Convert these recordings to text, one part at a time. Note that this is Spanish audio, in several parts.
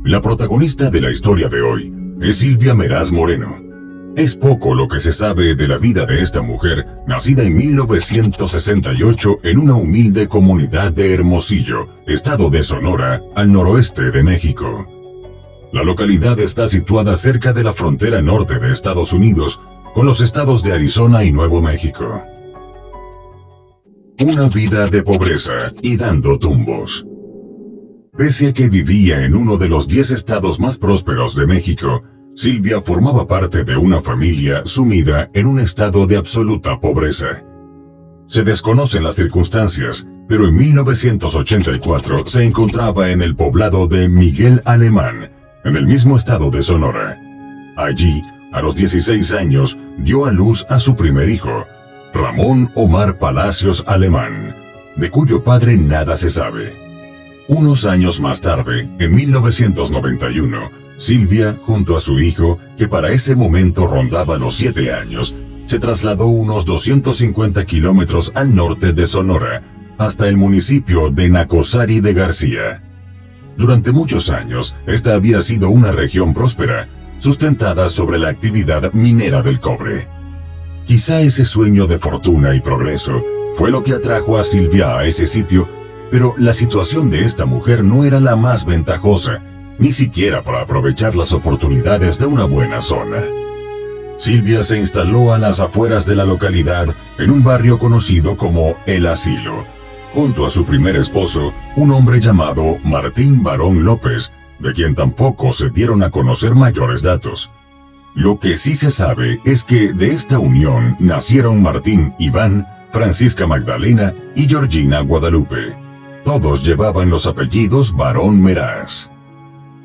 La protagonista de la historia de hoy es Silvia Meraz Moreno. Es poco lo que se sabe de la vida de esta mujer, nacida en 1968 en una humilde comunidad de Hermosillo, estado de Sonora, al noroeste de México. La localidad está situada cerca de la frontera norte de Estados Unidos, con los estados de Arizona y Nuevo México. Una vida de pobreza y dando tumbos. Pese a que vivía en uno de los 10 estados más prósperos de México, Silvia formaba parte de una familia sumida en un estado de absoluta pobreza. Se desconocen las circunstancias, pero en 1984 se encontraba en el poblado de Miguel Alemán, en el mismo estado de Sonora. Allí, a los 16 años, dio a luz a su primer hijo, Ramón Omar Palacios Alemán, de cuyo padre nada se sabe. Unos años más tarde, en 1991, Silvia, junto a su hijo, que para ese momento rondaba los 7 años, se trasladó unos 250 kilómetros al norte de Sonora, hasta el municipio de Nacosari de García. Durante muchos años, esta había sido una región próspera, sustentada sobre la actividad minera del cobre. Quizá ese sueño de fortuna y progreso fue lo que atrajo a Silvia a ese sitio, pero la situación de esta mujer no era la más ventajosa, ni siquiera para aprovechar las oportunidades de una buena zona. Silvia se instaló a las afueras de la localidad, en un barrio conocido como El Asilo, junto a su primer esposo, un hombre llamado Martín Barón López, de quien tampoco se dieron a conocer mayores datos. Lo que sí se sabe es que de esta unión nacieron Martín Iván, Francisca Magdalena y Georgina Guadalupe. Todos llevaban los apellidos Barón Meraz.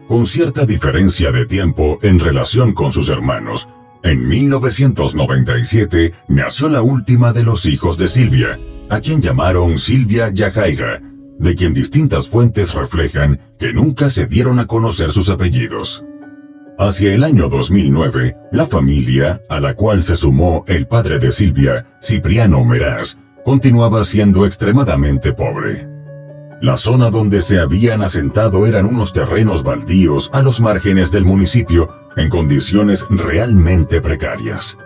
Con cierta diferencia de tiempo en relación con sus hermanos, en 1997 nació la última de los hijos de Silvia, a quien llamaron Silvia Yajaira, de quien distintas fuentes reflejan que nunca se dieron a conocer sus apellidos. Hacia el año 2009, la familia, a la cual se sumó el padre de Silvia, Cipriano Meraz, continuaba siendo extremadamente pobre. La zona donde se habían asentado eran unos terrenos baldíos a los márgenes del municipio, en condiciones realmente precarias.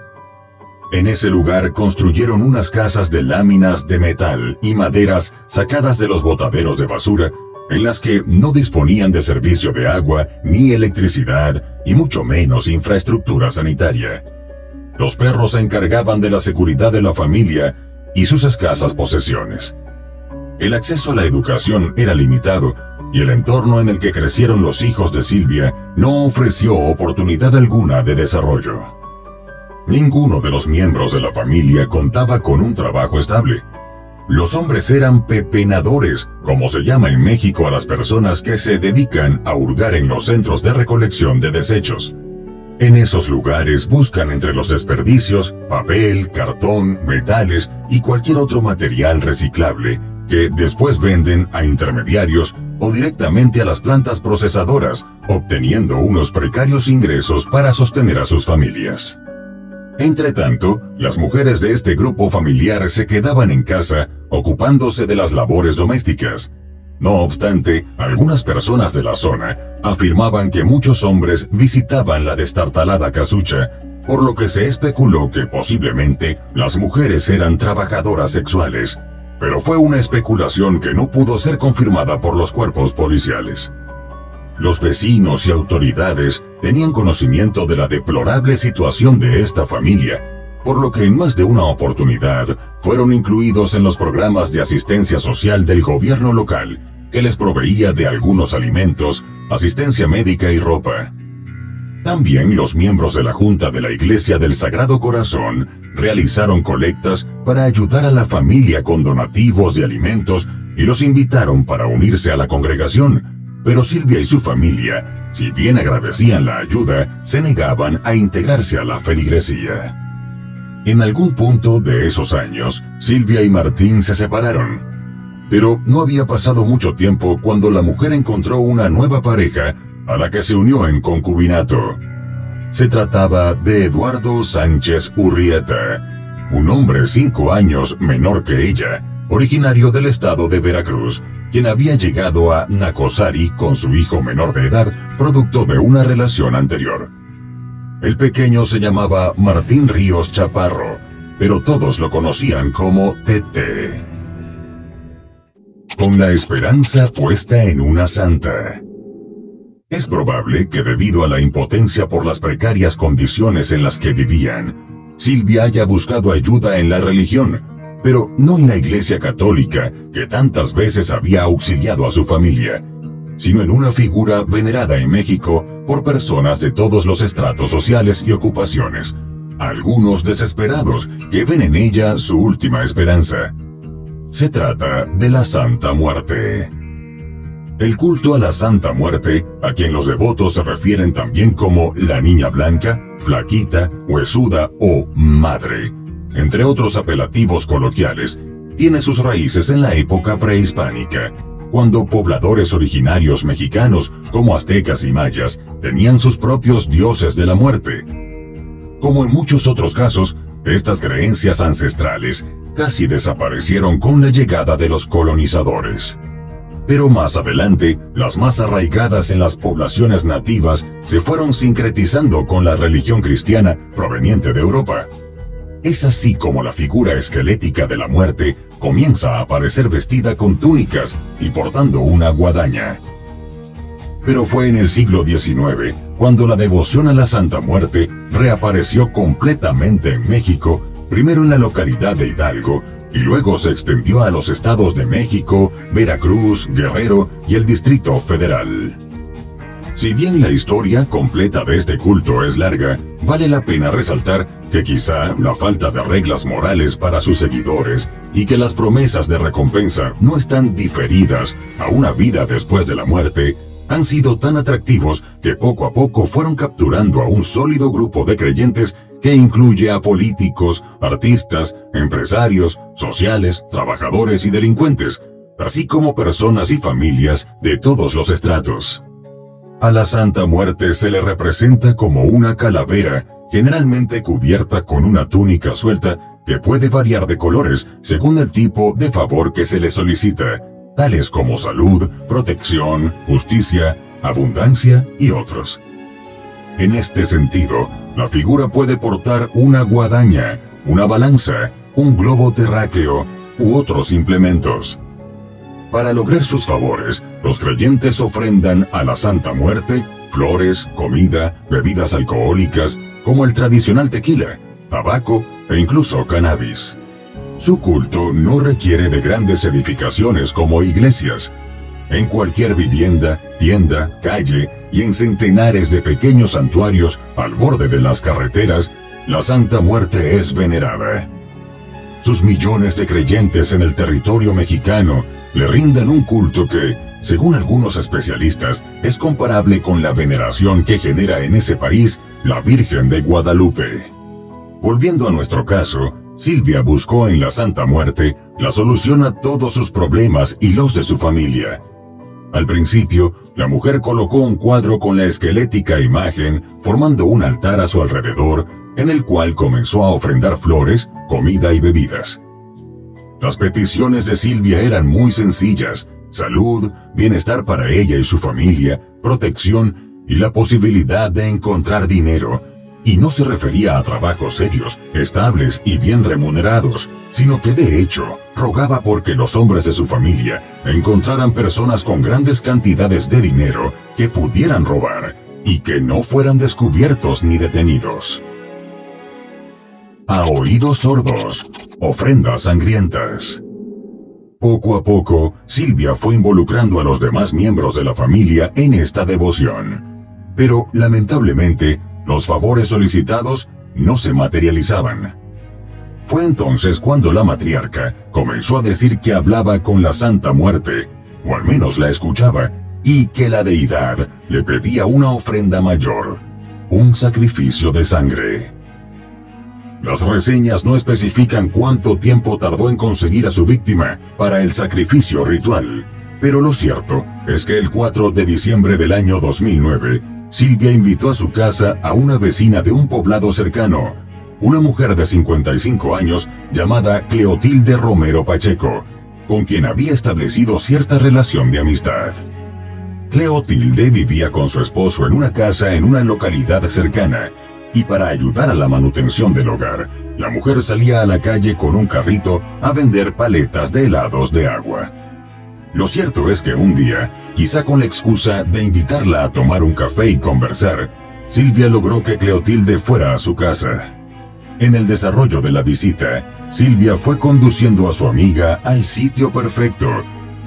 En ese lugar construyeron unas casas de láminas de metal y maderas sacadas de los botaderos de basura, en las que no disponían de servicio de agua ni electricidad y mucho menos infraestructura sanitaria. Los perros se encargaban de la seguridad de la familia y sus escasas posesiones. El acceso a la educación era limitado y el entorno en el que crecieron los hijos de Silvia no ofreció oportunidad alguna de desarrollo. Ninguno de los miembros de la familia contaba con un trabajo estable. Los hombres eran pepenadores, como se llama en México a las personas que se dedican a hurgar en los centros de recolección de desechos. En esos lugares buscan entre los desperdicios papel, cartón, metales y cualquier otro material reciclable que después venden a intermediarios o directamente a las plantas procesadoras, obteniendo unos precarios ingresos para sostener a sus familias. Entretanto, las mujeres de este grupo familiar se quedaban en casa, ocupándose de las labores domésticas. No obstante, algunas personas de la zona afirmaban que muchos hombres visitaban la destartalada casucha, por lo que se especuló que posiblemente las mujeres eran trabajadoras sexuales, pero fue una especulación que no pudo ser confirmada por los cuerpos policiales. Los vecinos y autoridades tenían conocimiento de la deplorable situación de esta familia, por lo que en más de una oportunidad fueron incluidos en los programas de asistencia social del gobierno local, que les proveía de algunos alimentos, asistencia médica y ropa. También los miembros de la Junta de la Iglesia del Sagrado Corazón realizaron colectas para ayudar a la familia con donativos de alimentos y los invitaron para unirse a la congregación, pero Silvia y su familia, si bien agradecían la ayuda, se negaban a integrarse a la feligresía. En algún punto de esos años, Silvia y Martín se separaron, pero no había pasado mucho tiempo cuando la mujer encontró una nueva pareja a la que se unió en concubinato. Se trataba de Eduardo Sánchez Urrieta, un hombre 5 años menor que ella, originario del estado de Veracruz, quien había llegado a Nacozari con su hijo menor de edad, producto de una relación anterior. El pequeño se llamaba Martín Ríos Chaparro, pero todos lo conocían como Tete. Con la esperanza puesta en una santa. Es probable que debido a la impotencia por las precarias condiciones en las que vivían, Silvia haya buscado ayuda en la religión, pero no en la Iglesia Católica, que tantas veces había auxiliado a su familia, sino en una figura venerada en México por personas de todos los estratos sociales y ocupaciones, algunos desesperados que ven en ella su última esperanza. Se trata de la Santa Muerte. El culto a la Santa Muerte, a quien los devotos se refieren también como la Niña Blanca, Flaquita, Huesuda o Madre, entre otros apelativos coloquiales, tiene sus raíces en la época prehispánica, cuando pobladores originarios mexicanos como aztecas y mayas tenían sus propios dioses de la muerte. Como en muchos otros casos, estas creencias ancestrales casi desaparecieron con la llegada de los colonizadores. Pero más adelante, las más arraigadas en las poblaciones nativas se fueron sincretizando con la religión cristiana proveniente de Europa. Es así como la figura esquelética de la muerte comienza a aparecer vestida con túnicas y portando una guadaña. Pero fue en el siglo XIX cuando la devoción a la Santa Muerte reapareció completamente en México, primero en la localidad de Hidalgo, y luego se extendió a los estados de México, Veracruz, Guerrero y el Distrito Federal. Si bien la historia completa de este culto es larga, vale la pena resaltar que quizá la falta de reglas morales para sus seguidores y que las promesas de recompensa no están diferidas a una vida después de la muerte, han sido tan atractivos que poco a poco fueron capturando a un sólido grupo de creyentes que incluye a políticos, artistas, empresarios, sociales, trabajadores y delincuentes, así como personas y familias de todos los estratos. A la Santa Muerte se le representa como una calavera, generalmente cubierta con una túnica suelta que puede variar de colores según el tipo de favor que se le solicita, tales como salud, protección, justicia, abundancia y otros. En este sentido, la figura puede portar una guadaña, una balanza, un globo terráqueo u otros implementos. Para lograr sus favores, los creyentes ofrendan a la Santa Muerte flores, comida, bebidas alcohólicas, como el tradicional tequila, tabaco e incluso cannabis. Su culto no requiere de grandes edificaciones como iglesias. En cualquier vivienda, tienda, calle y en centenares de pequeños santuarios al borde de las carreteras, la Santa Muerte es venerada. Sus millones de creyentes en el territorio mexicano le rinden un culto que, según algunos especialistas, es comparable con la veneración que genera en ese país la Virgen de Guadalupe. Volviendo a nuestro caso, Silvia buscó en la Santa Muerte la solución a todos sus problemas y los de su familia. Al principio, la mujer colocó un cuadro con la esquelética imagen, formando un altar a su alrededor, en el cual comenzó a ofrendar flores, comida y bebidas. Las peticiones de Silvia eran muy sencillas: salud, bienestar para ella y su familia, protección y la posibilidad de encontrar dinero. Y no se refería a trabajos serios, estables y bien remunerados, sino que de hecho rogaba porque los hombres de su familia encontraran personas con grandes cantidades de dinero que pudieran robar y que no fueran descubiertos ni detenidos. A oídos sordos, ofrendas sangrientas. Poco a poco, Silvia fue involucrando a los demás miembros de la familia en esta devoción. Pero, lamentablemente, los favores solicitados no se materializaban. Fue entonces cuando la matriarca comenzó a decir que hablaba con la Santa Muerte, o al menos la escuchaba, y que la deidad le pedía una ofrenda mayor, un sacrificio de sangre. Las reseñas no especifican cuánto tiempo tardó en conseguir a su víctima para el sacrificio ritual, pero lo cierto es que el 4 de diciembre del año 2009, Silvia invitó a su casa a una vecina de un poblado cercano, una mujer de 55 años llamada Cleotilde Romero Pacheco, con quien había establecido cierta relación de amistad. Cleotilde vivía con su esposo en una casa en una localidad cercana, y para ayudar a la manutención del hogar, la mujer salía a la calle con un carrito a vender paletas de helados de agua. Lo cierto es que un día, quizá con la excusa de invitarla a tomar un café y conversar, Silvia logró que Cleotilde fuera a su casa. En el desarrollo de la visita, Silvia fue conduciendo a su amiga al sitio perfecto,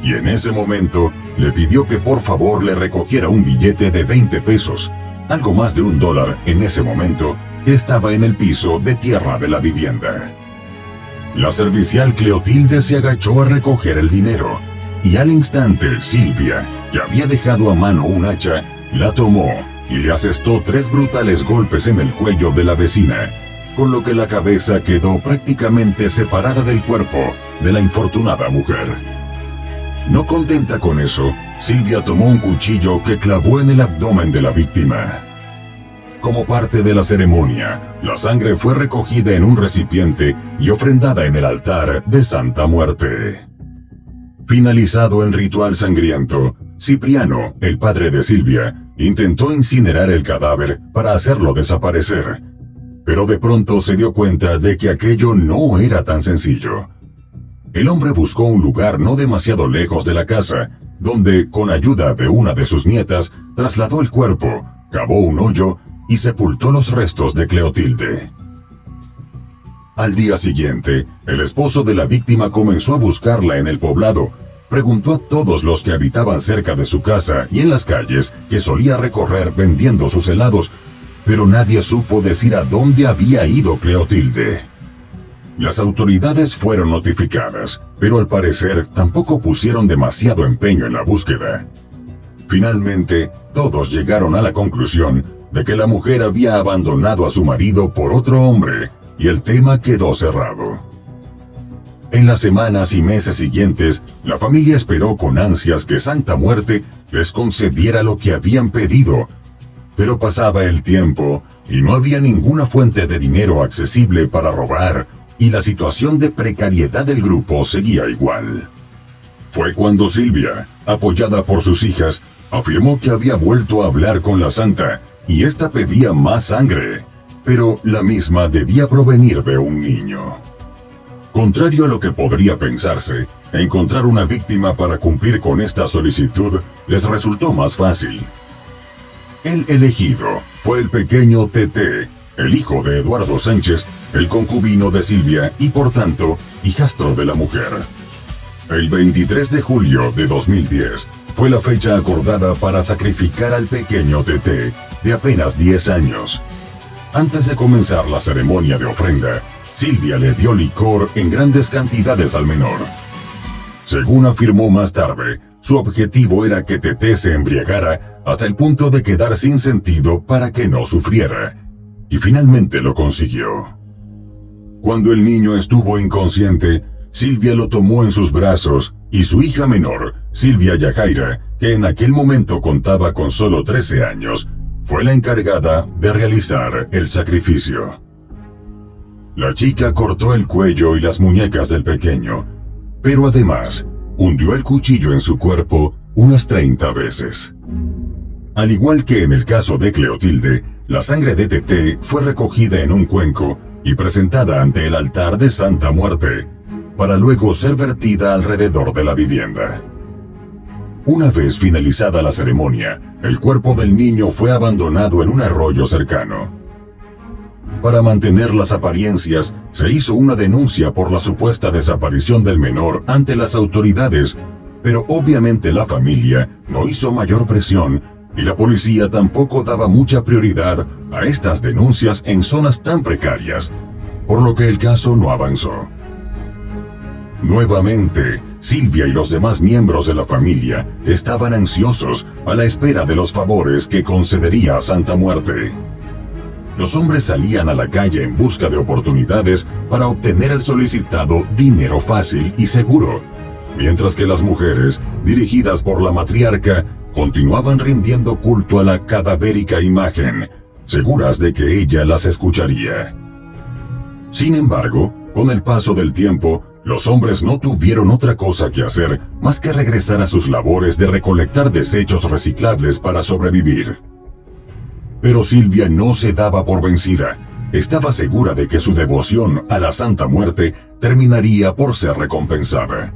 y en ese momento le pidió que por favor le recogiera un billete de 20 pesos, algo más de $1 en ese momento, que estaba en el piso de tierra de la vivienda. La servicial Cleotilde se agachó a recoger el dinero, y al instante Silvia, que había dejado a mano un hacha, la tomó y le asestó 3 brutales golpes en el cuello de la vecina, con lo que la cabeza quedó prácticamente separada del cuerpo de la infortunada mujer. No contenta con eso, Silvia tomó un cuchillo que clavó en el abdomen de la víctima. Como parte de la ceremonia, la sangre fue recogida en un recipiente y ofrendada en el altar de Santa Muerte. Finalizado el ritual sangriento, Cipriano, el padre de Silvia, intentó incinerar el cadáver para hacerlo desaparecer, pero de pronto se dio cuenta de que aquello no era tan sencillo. El hombre buscó un lugar no demasiado lejos de la casa, donde, con ayuda de una de sus nietas, trasladó el cuerpo, cavó un hoyo y sepultó los restos de Cleotilde. Al día siguiente, el esposo de la víctima comenzó a buscarla en el poblado. Preguntó a todos los que habitaban cerca de su casa y en las calles que solía recorrer vendiendo sus helados, pero nadie supo decir a dónde había ido Cleotilde. Las autoridades fueron notificadas, pero al parecer tampoco pusieron demasiado empeño en la búsqueda. Finalmente, todos llegaron a la conclusión de que la mujer había abandonado a su marido por otro hombre, y el tema quedó cerrado. En las semanas y meses siguientes, la familia esperó con ansias que Santa Muerte les concediera lo que habían pedido, pero pasaba el tiempo y no había ninguna fuente de dinero accesible para robar, y la situación de precariedad del grupo seguía igual. Fue cuando Silvia, apoyada por sus hijas, afirmó que había vuelto a hablar con la santa, y ésta pedía más sangre, pero la misma debía provenir de un niño. Contrario a lo que podría pensarse, encontrar una víctima para cumplir con esta solicitud les resultó más fácil. El elegido fue el pequeño Tete, el hijo de Eduardo Sánchez, el concubino de Silvia y por tanto, hijastro de la mujer. El 23 de julio de 2010 fue la fecha acordada para sacrificar al pequeño Tete, de apenas 10 años. Antes de comenzar la ceremonia de ofrenda, Silvia le dio licor en grandes cantidades al menor. Según afirmó más tarde, su objetivo era que Tete se embriagara hasta el punto de quedar sin sentido para que no sufriera, y finalmente lo consiguió. Cuando el niño estuvo inconsciente, Silvia lo tomó en sus brazos y su hija menor, Silvia Yajaira, que en aquel momento contaba con solo 13 años, fue la encargada de realizar el sacrificio. La chica cortó el cuello y las muñecas del pequeño, pero además hundió el cuchillo en su cuerpo unas 30 veces. Al igual que en el caso de Cleotilde, la sangre de Tete fue recogida en un cuenco y presentada ante el altar de Santa Muerte, para luego ser vertida alrededor de la vivienda. Una vez finalizada la ceremonia, el cuerpo del niño fue abandonado en un arroyo cercano. Para mantener las apariencias, se hizo una denuncia por la supuesta desaparición del menor ante las autoridades, pero obviamente la familia no hizo mayor presión y la policía tampoco daba mucha prioridad a estas denuncias en zonas tan precarias, por lo que el caso no avanzó. Nuevamente, Silvia y los demás miembros de la familia estaban ansiosos a la espera de los favores que concedería Santa Muerte. Los hombres salían a la calle en busca de oportunidades para obtener el solicitado dinero fácil y seguro, mientras que las mujeres, dirigidas por la matriarca, continuaban rindiendo culto a la cadavérica imagen, seguras de que ella las escucharía. Sin embargo, con el paso del tiempo, los hombres no tuvieron otra cosa que hacer más que regresar a sus labores de recolectar desechos reciclables para sobrevivir. Pero Silvia no se daba por vencida. Estaba segura de que su devoción a la Santa Muerte terminaría por ser recompensada.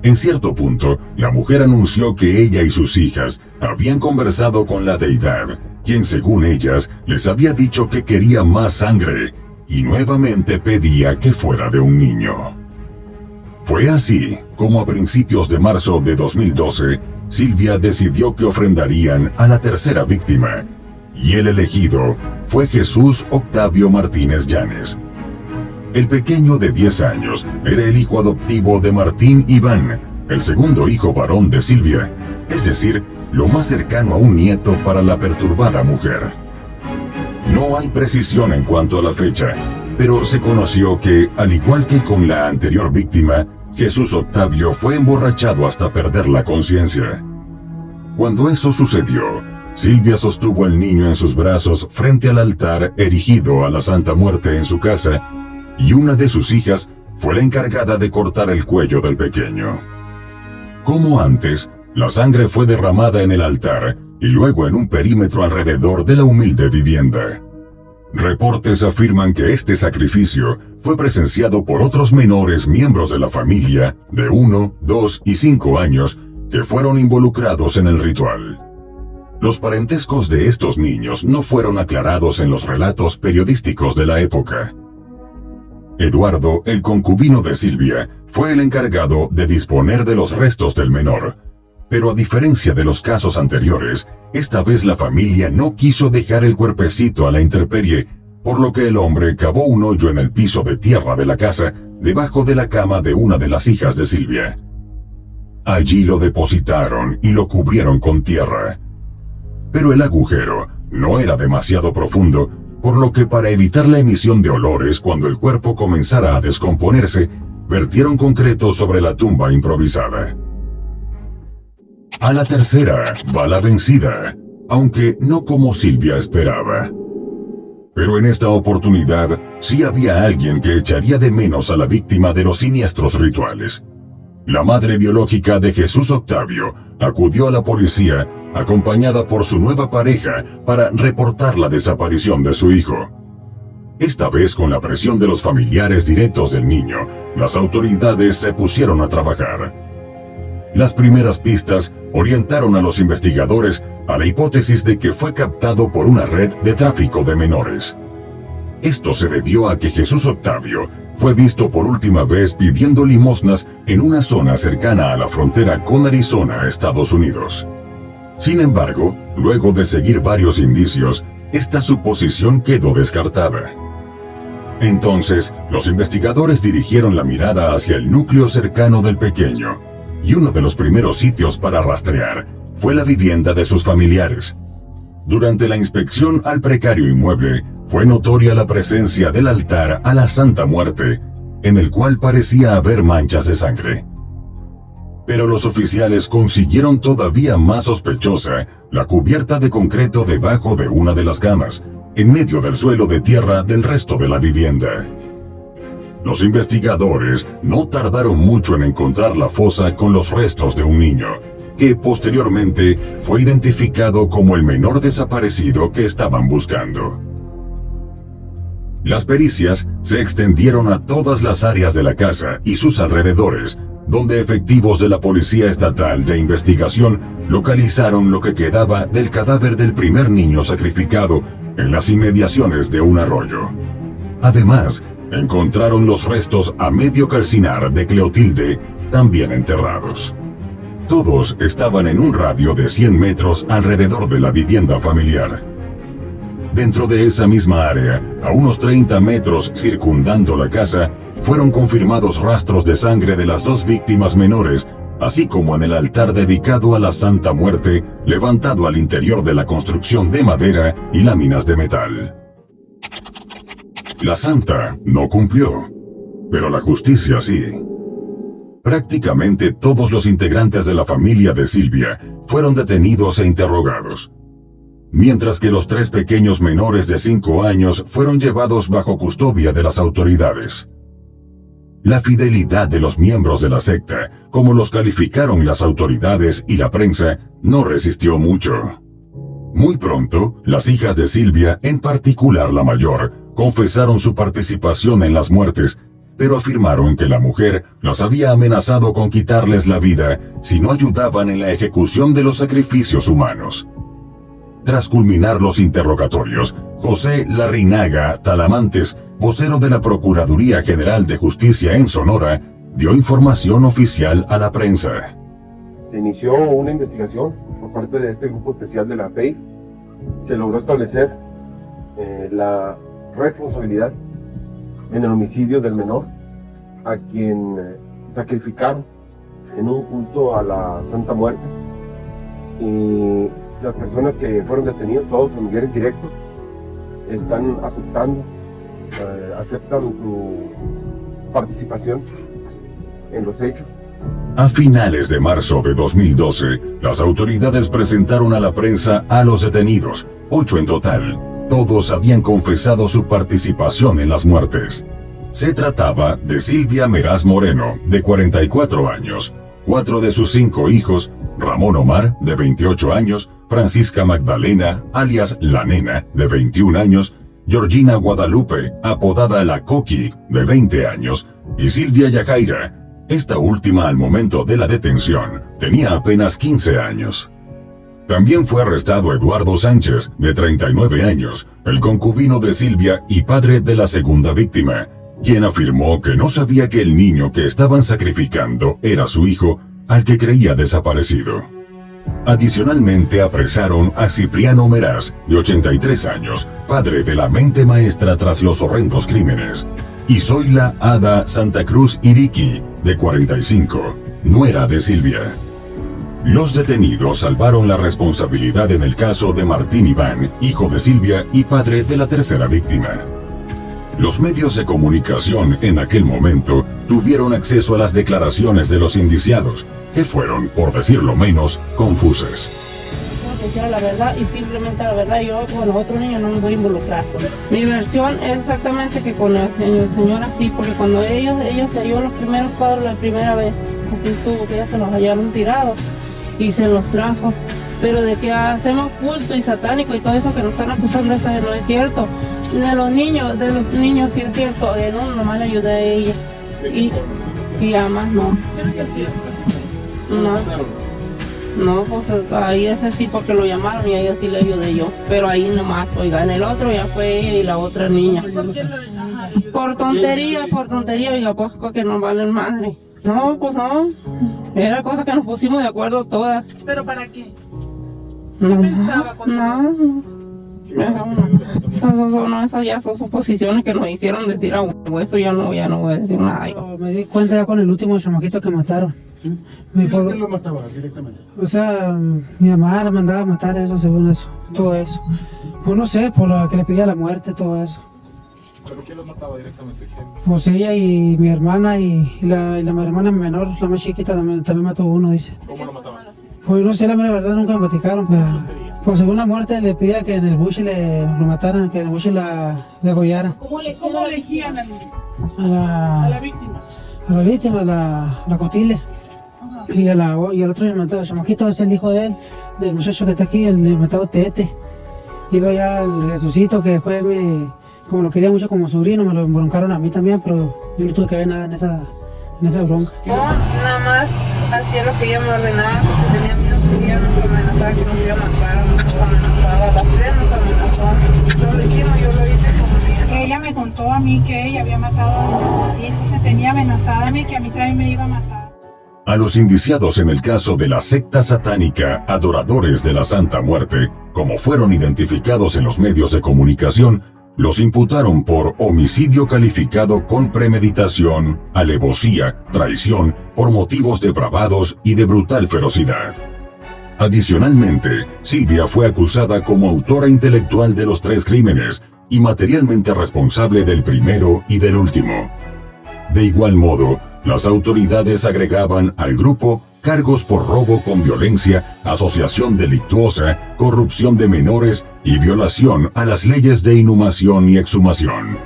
En cierto punto, la mujer anunció que ella y sus hijas habían conversado con la deidad, quien según ellas les había dicho que quería más sangre, y nuevamente pedía que fuera de un niño. Fue así como a principios de marzo de 2012, Silvia decidió que ofrendarían a la tercera víctima, y el elegido fue Jesús Octavio Martínez Llanes. El pequeño de 10 años era el hijo adoptivo de Martín Iván, el segundo hijo varón de Silvia, es decir, lo más cercano a un nieto para la perturbada mujer. No hay precisión en cuanto a la fecha, pero se conoció que, al igual que con la anterior víctima, Jesús Octavio fue emborrachado hasta perder la conciencia. Cuando eso sucedió, Silvia sostuvo al niño en sus brazos frente al altar erigido a la Santa Muerte en su casa, y una de sus hijas fue la encargada de cortar el cuello del pequeño. Como antes, la sangre fue derramada en el altar y luego en un perímetro alrededor de la humilde vivienda. Reportes afirman que este sacrificio fue presenciado por otros menores miembros de la familia de 1, 2 y 5 años que fueron involucrados en el ritual. Los parentescos de estos niños no fueron aclarados en los relatos periodísticos de la época. Eduardo, el concubino de Silvia, fue el encargado de disponer de los restos del menor. Pero a diferencia de los casos anteriores, esta vez la familia no quiso dejar el cuerpecito a la intemperie, por lo que el hombre cavó un hoyo en el piso de tierra de la casa, debajo de la cama de una de las hijas de Silvia. Allí lo depositaron y lo cubrieron con tierra. Pero el agujero no era demasiado profundo, por lo que para evitar la emisión de olores cuando el cuerpo comenzara a descomponerse, vertieron concreto sobre la tumba improvisada. A la tercera va la vencida, aunque no como Silvia esperaba. Pero en esta oportunidad sí había alguien que echaría de menos a la víctima de los siniestros rituales. La madre biológica de Jesús Octavio acudió a la policía acompañada por su nueva pareja para reportar la desaparición de su hijo. Esta vez, con la presión de los familiares directos del niño, las autoridades se pusieron a trabajar. Las primeras pistas orientaron a los investigadores a la hipótesis de que fue captado por una red de tráfico de menores. Esto se debió a que Jesús Octavio fue visto por última vez pidiendo limosnas en una zona cercana a la frontera con Arizona, Estados Unidos. Sin embargo, luego de seguir varios indicios, esta suposición quedó descartada. Entonces, los investigadores dirigieron la mirada hacia el núcleo cercano del pequeño, y uno de los primeros sitios para rastrear fue la vivienda de sus familiares. Durante la inspección al precario inmueble, fue notoria la presencia del altar a la Santa Muerte, en el cual parecía haber manchas de sangre. Pero los oficiales consiguieron todavía más sospechosa la cubierta de concreto debajo de una de las camas, en medio del suelo de tierra del resto de la vivienda. Los investigadores no tardaron mucho en encontrar la fosa con los restos de un niño, que posteriormente fue identificado como el menor desaparecido que estaban buscando. Las pericias se extendieron a todas las áreas de la casa y sus alrededores, donde efectivos de la Policía Estatal de Investigación localizaron lo que quedaba del cadáver del primer niño sacrificado en las inmediaciones de un arroyo. Además, encontraron los restos a medio calcinar de Cleotilde, también enterrados. Todos estaban en un radio de 100 metros alrededor de la vivienda familiar. Dentro de esa misma área, a unos 30 metros circundando la casa, fueron confirmados rastros de sangre de las dos víctimas menores, así como en el altar dedicado a la Santa Muerte, levantado al interior de la construcción de madera y láminas de metal. La santa no cumplió, pero la justicia sí. Prácticamente todos los integrantes de la familia de Silvia fueron detenidos e interrogados, mientras que los 3 pequeños menores de 5 años fueron llevados bajo custodia de las autoridades. La fidelidad de los miembros de la secta, como los calificaron las autoridades y la prensa, no resistió mucho. Muy pronto, las hijas de Silvia, en particular la mayor, confesaron su participación en las muertes, pero afirmaron que la mujer las había amenazado con quitarles la vida si no ayudaban en la ejecución de los sacrificios humanos. Tras culminar los interrogatorios, José Larrinaga Talamantes, vocero de la Procuraduría General de Justicia en Sonora, dio información oficial a la prensa. Se inició una investigación por parte de este grupo especial de la PEI. Se logró establecer la responsabilidad en el homicidio del menor, a quien sacrificaron en un culto a la Santa Muerte. Y las personas que fueron detenidas, todos familiares directos, están aceptan su participación en los hechos. A finales de marzo de 2012, las autoridades presentaron a la prensa a los detenidos, 8 en total. Todos habían confesado su participación en las muertes. Se trataba de Silvia Meraz Moreno, de 44 años, 4 de sus 5 hijos, Ramón Omar, de 28 años, Francisca Magdalena, alias La Nena, de 21 años, Georgina Guadalupe, apodada La Coqui, de 20 años, y Silvia Yajaira. Esta última, al momento de la detención, tenía apenas 15 años. También fue arrestado Eduardo Sánchez, de 39 años, el concubino de Silvia y padre de la segunda víctima, quien afirmó que no sabía que el niño que estaban sacrificando era su hijo, al que creía desaparecido. Adicionalmente apresaron a Cipriano Meraz, de 83 años, padre de la mente maestra tras los horrendos crímenes, y Zoila Ada Santa Cruz Iriqui, de 45, nuera de Silvia. Los detenidos salvaron la responsabilidad en el caso de Martín Iván, hijo de Silvia y padre de la tercera víctima. Los medios de comunicación en aquel momento tuvieron acceso a las declaraciones de los indiciados, que fueron, por decirlo menos, confusas. Dijera la verdad y simplemente la verdad. Yo con los otros niños no me voy a involucrar. Mi versión es exactamente que con el señor así, porque cuando ella se halló los primeros cuadros la primera vez, así estuvo, que ya se los hallaron tirados y se los trajo. Pero de que hacemos culto y satánico y todo eso que nos están acusando, eso no es cierto. De los niños sí es cierto, en uno nomás le ayudé a ella. Y además no. ¿Qué es que hacías? No, pues ahí ese sí porque lo llamaron y a ella sí le ayudé yo. Pero ahí nomás, oiga, en el otro ya fue ella y la otra niña. Por tontería, oiga, pues que no valen madre. No, pues no. Era cosa que nos pusimos de acuerdo todas. ¿Pero para qué? ¿Qué pensaba cuando...? Esas ya son suposiciones que nos hicieron decir a hueso. Ya no voy a decir nada yo. Me di cuenta ya con el último chamaquito que mataron. ¿Quién lo mataba directamente? O sea, mi mamá le mandaba a matar eso, según eso, todo eso. Pues no sé, por lo que le pedía la muerte, todo eso. ¿Pero quién lo mataba directamente? Pues ella y mi hermana y la hermana menor, la más chiquita, también mató uno, dice. ¿Cómo lo mataban? Pues no sé, la verdad nunca me platicaron. Pues según la muerte le pedía que en el bush lo mataran, que en el bush la degollaran. ¿Cómo elegían a la víctima? A la víctima, la Cotile. Y el otro le mató, el chamaquito es el hijo de él, del muchacho que está aquí, el matado Tete. Y luego ya el Jesucito, que después como lo quería mucho como sobrino, me lo broncaron a mí también, pero yo no tuve que ver nada en esa bronca. No, nada más hacía lo que ella me ordenaba, porque tenía miedo que ella nos amenazaba que nos iba a matar, nos amenazaba, la fe nos amenazó. Yo lo hicimos, yo lo hice como ella. Ella me contó a mí que ella había matado a mi hijo, que tenía amenazada a mí, que a mí también me iba a matar. A los indiciados en el caso de la secta satánica Adoradores de la Santa Muerte, como fueron identificados en los medios de comunicación, los imputaron por homicidio calificado con premeditación, alevosía, traición, por motivos depravados y de brutal ferocidad. Adicionalmente, Silvia fue acusada como autora intelectual de los 3 crímenes y materialmente responsable del primero y del último. De igual modo, las autoridades agregaban al grupo cargos por robo con violencia, asociación delictuosa, corrupción de menores y violación a las leyes de inhumación y exhumación.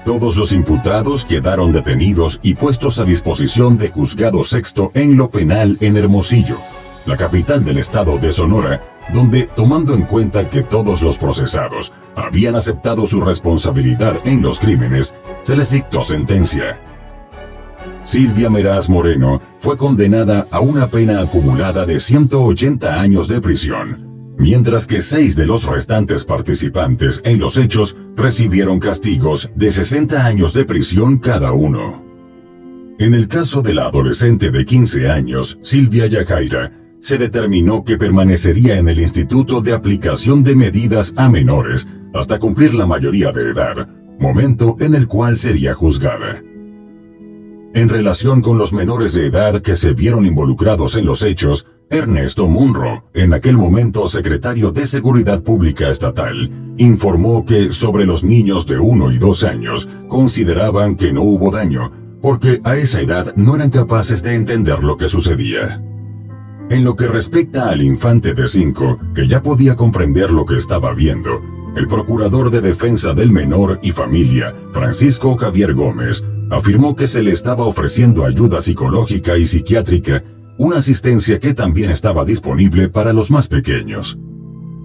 Todos los imputados quedaron detenidos y puestos a disposición de Juzgado Sexto en lo penal en Hermosillo, la capital del estado de Sonora, donde, tomando en cuenta que todos los procesados habían aceptado su responsabilidad en los crímenes, se les dictó sentencia. Silvia Meraz Moreno fue condenada a una pena acumulada de 180 años de prisión, mientras que 6 de los restantes participantes en los hechos recibieron castigos de 60 años de prisión cada uno. En el caso de la adolescente de 15 años, Silvia Yajaira, se determinó que permanecería en el Instituto de Aplicación de Medidas a Menores hasta cumplir la mayoría de edad, momento en el cual sería juzgada. En relación con los menores de edad que se vieron involucrados en los hechos, Ernesto Munro, en aquel momento secretario de Seguridad Pública Estatal, informó que sobre los niños de 1 y 2 años consideraban que no hubo daño, porque a esa edad no eran capaces de entender lo que sucedía. En lo que respecta al infante de 5, que ya podía comprender lo que estaba viendo, el procurador de defensa del menor y familia, Francisco Javier Gómez, afirmó que se le estaba ofreciendo ayuda psicológica y psiquiátrica, una asistencia que también estaba disponible para los más pequeños.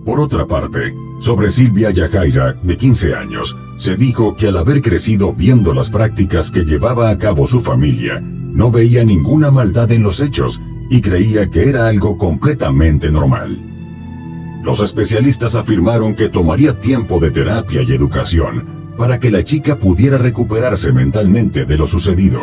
Por otra parte, sobre Silvia Yajaira, de 15 años, se dijo que al haber crecido viendo las prácticas que llevaba a cabo su familia, no veía ninguna maldad en los hechos y creía que era algo completamente normal. Los especialistas afirmaron que tomaría tiempo de terapia y educación para que la chica pudiera recuperarse mentalmente de lo sucedido.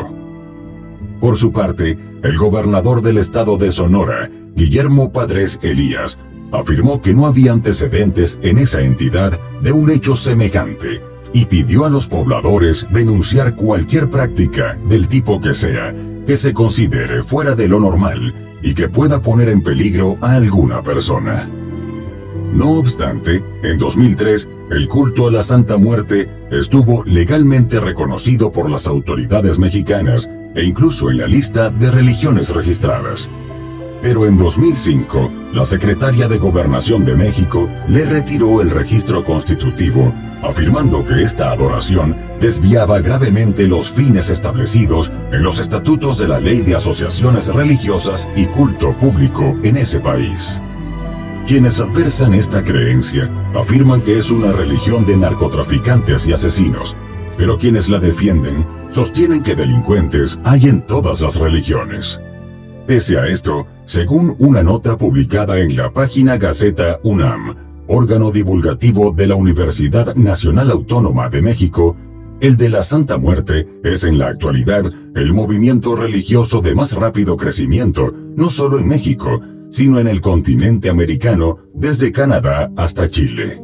Por su parte, el gobernador del estado de Sonora, Guillermo Padres Elías, afirmó que no había antecedentes en esa entidad de un hecho semejante y pidió a los pobladores denunciar cualquier práctica, del tipo que sea, que se considere fuera de lo normal y que pueda poner en peligro a alguna persona. No obstante, en 2003, el culto a la Santa Muerte estuvo legalmente reconocido por las autoridades mexicanas e incluso en la lista de religiones registradas. Pero en 2005, la secretaria de Gobernación de México le retiró el registro constitutivo, afirmando que esta adoración desviaba gravemente los fines establecidos en los estatutos de la Ley de Asociaciones Religiosas y Culto Público en ese país. Quienes adversan esta creencia afirman que es una religión de narcotraficantes y asesinos, pero quienes la defienden sostienen que delincuentes hay en todas las religiones. Pese a esto, según una nota publicada en la página Gaceta UNAM, órgano divulgativo de la Universidad Nacional Autónoma de México, el de la Santa Muerte es en la actualidad el movimiento religioso de más rápido crecimiento, no solo en México, sino en el continente americano, desde Canadá hasta Chile.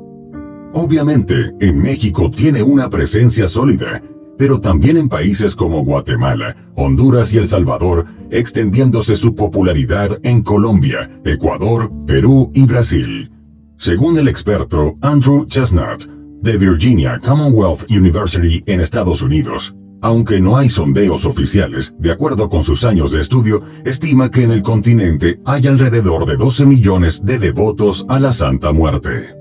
Obviamente, en México tiene una presencia sólida, pero también en países como Guatemala, Honduras y El Salvador, extendiéndose su popularidad en Colombia, Ecuador, Perú y Brasil. Según el experto Andrew Chestnut, de Virginia Commonwealth University en Estados Unidos, aunque no hay sondeos oficiales, de acuerdo con sus años de estudio, estima que en el continente hay alrededor de 12 millones de devotos a la Santa Muerte.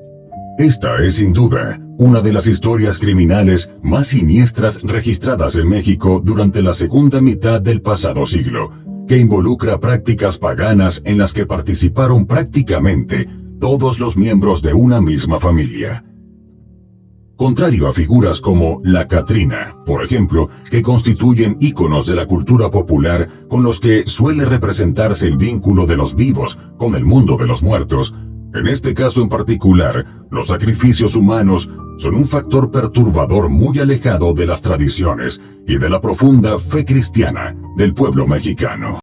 Esta es sin duda una de las historias criminales más siniestras registradas en México durante la segunda mitad del pasado siglo, que involucra prácticas paganas en las que participaron prácticamente todos los miembros de una misma familia. Contrario a figuras como la Catrina, por ejemplo, que constituyen íconos de la cultura popular con los que suele representarse el vínculo de los vivos con el mundo de los muertos, en este caso en particular, los sacrificios humanos son un factor perturbador muy alejado de las tradiciones y de la profunda fe cristiana del pueblo mexicano.